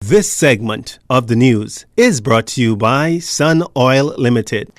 This segment of the news is brought to you by Sun Oil Limited.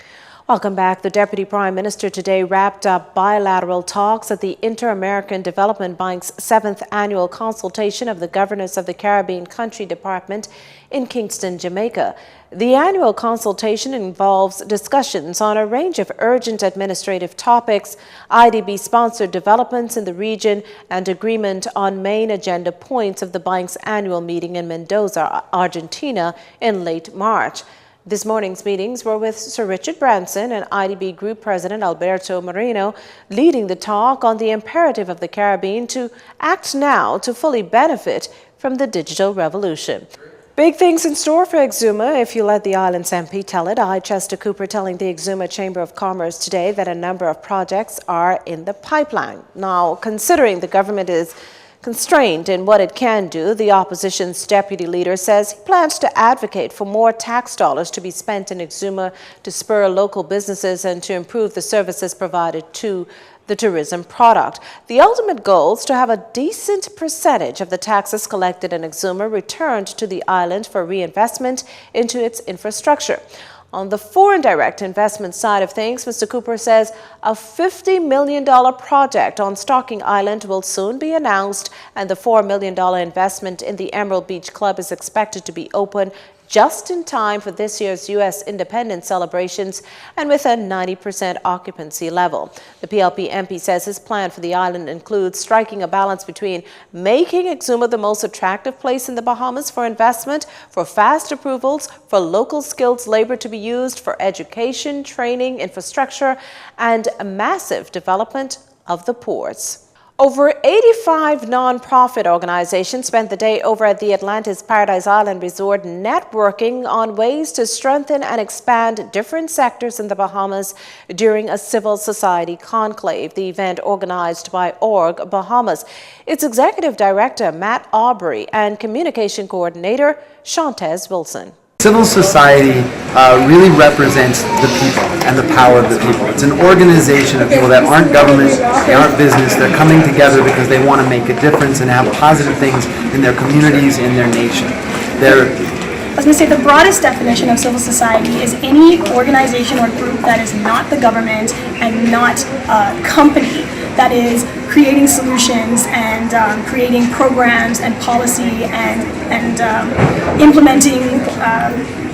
Welcome back. The Deputy Prime Minister today wrapped up bilateral talks at the Inter-American Development Bank's 7th annual consultation of the Governors of the Caribbean Country Department in Kingston, Jamaica. The annual consultation involves discussions on a range of urgent administrative topics, IDB-sponsored developments in the region, and agreement on main agenda points of the bank's annual meeting in Mendoza, Argentina, in late March. This morning's meetings were with Sir Richard Branson and IDB Group President Alberto Moreno, leading the talk on the imperative of the Caribbean to act now to fully benefit from the digital revolution. Big things in store for Exuma if you let the island's MP tell it. I, Chester Cooper, telling the Exuma Chamber of Commerce today that a number of projects are in the pipeline. Now, considering the government is constrained in what it can do, the opposition's deputy leader says he plans to advocate for more tax dollars to be spent in Exuma to spur local businesses and to improve the services provided to the tourism product. The ultimate goal is to have a decent percentage of the taxes collected in Exuma returned to the island for reinvestment into its infrastructure. On the foreign direct investment side of things, Mr. Cooper says a $50 million project on Stocking Island will soon be announced, and the $4 million investment in the Emerald Beach Club is expected to be open just in time for this year's U.S. independence celebrations and with a 90% occupancy level. The PLP MP says his plan for the island includes striking a balance between making Exuma the most attractive place in the Bahamas for investment, for fast approvals, for local skilled labor to be used, for education, training, infrastructure, and a massive development of the ports. Over 85 nonprofit organizations spent the day over at the Atlantis Paradise Island Resort networking on ways to strengthen and expand different sectors in the Bahamas during a civil society conclave, the event organized by Org Bahamas. Its executive director, Matt Aubrey, and communication coordinator, Shantez Wilson. Civil society really represents the people and the power of the people. It's an organization of people that aren't government, they aren't business, they're coming together because they want to make a difference and have positive things in their communities, in their nation. I was going to say the broadest definition of civil society is any organization or group that is not the government and not a company that is creating solutions and creating programs and policy and implementing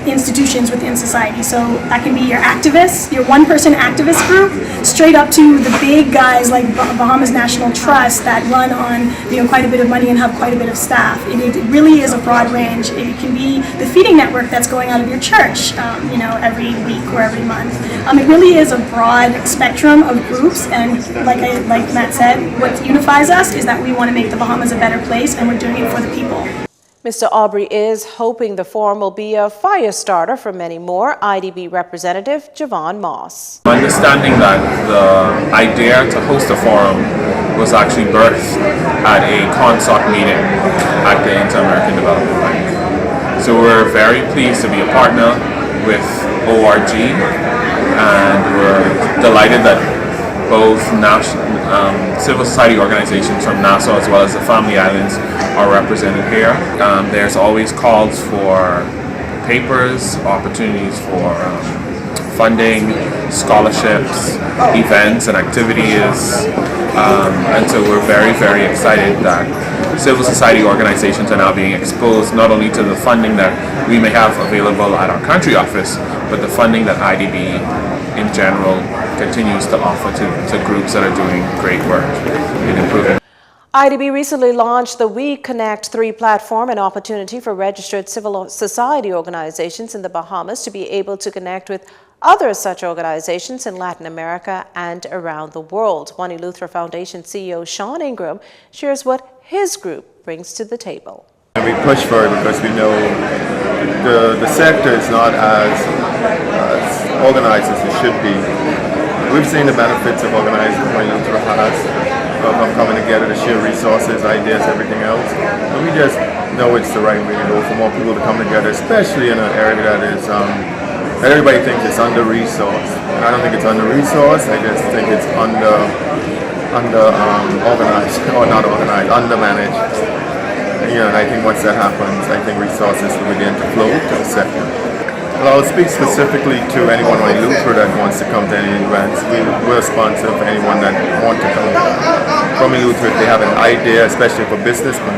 institutions within society. So that can be your activists, your one-person activist group, straight up to the big guys like Bahamas National Trust that run on quite a bit of money and have quite a bit of staff. It really is a broad range. It can be the feeding network that's going out of your church, every week or every month. It really is a broad spectrum of groups, and like Matt said, what unifies us is that we want to make the Bahamas a better place, and we're doing it for the people. Mr. Aubrey is hoping the forum will be a fire starter for many more. IDB representative Javon Moss. Understanding that the idea to host a forum was actually birthed at a CONSOC meeting at the Inter-American Development Bank. So we're very pleased to be a partner with ORG, and we're delighted that both civil society organizations from Nassau as well as the Family Islands are represented here. There's always calls for papers, opportunities for funding, scholarships, events and activities, and so we're very, very excited that civil society organizations are now being exposed not only to the funding that we may have available at our country office, but the funding that IDB in general continues to offer to groups that are doing great work in improving. IDB recently launched the We Connect 3 platform, an opportunity for registered civil society organizations in the Bahamas to be able to connect with other such organizations in Latin America and around the world. One Eleuthera Foundation CEO Sean Ingram shares what his group brings to the table. And we push for it because we know the sector is not as organized as it should be. We've seen the benefits of organizing what Eleuthera has, of coming together to share resources, ideas, everything else. And we just know it's the right way to go for more people to come together, especially in an area that is that everybody thinks it's under-resourced. And I don't think it's under-resourced, I just think it's organized, or not organized, under-managed. And I think once that happens, I think resources will begin to flow to the sector. Well, I'll speak specifically to anyone in Lutra that wants to come to any events. We're responsive for anyone that wants to come from Lutra. If they have an idea, especially for businessmen,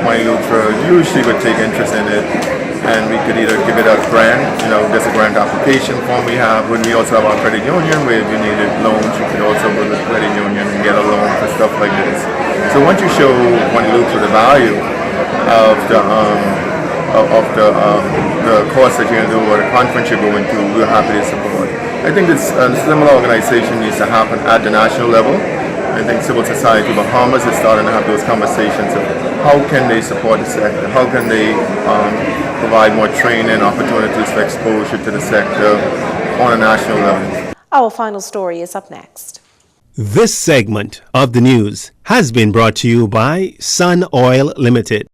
Lutra usually would take interest in it, and we could either give it a grant, there's a grant application form we have. When we also have our credit union, where if you needed loans, you could also go to the credit union and get a loan for stuff like this. So once you show Lutra the value of the course that you're going to do or the conference you're going to, we're happy to support. I think this similar organization needs to happen at the national level. I think civil society, Bahamas is starting to have those conversations of how can they support the sector, how can they provide more training opportunities for exposure to the sector on a national level. Our final story is up next. This segment of the news has been brought to you by Sun Oil Limited.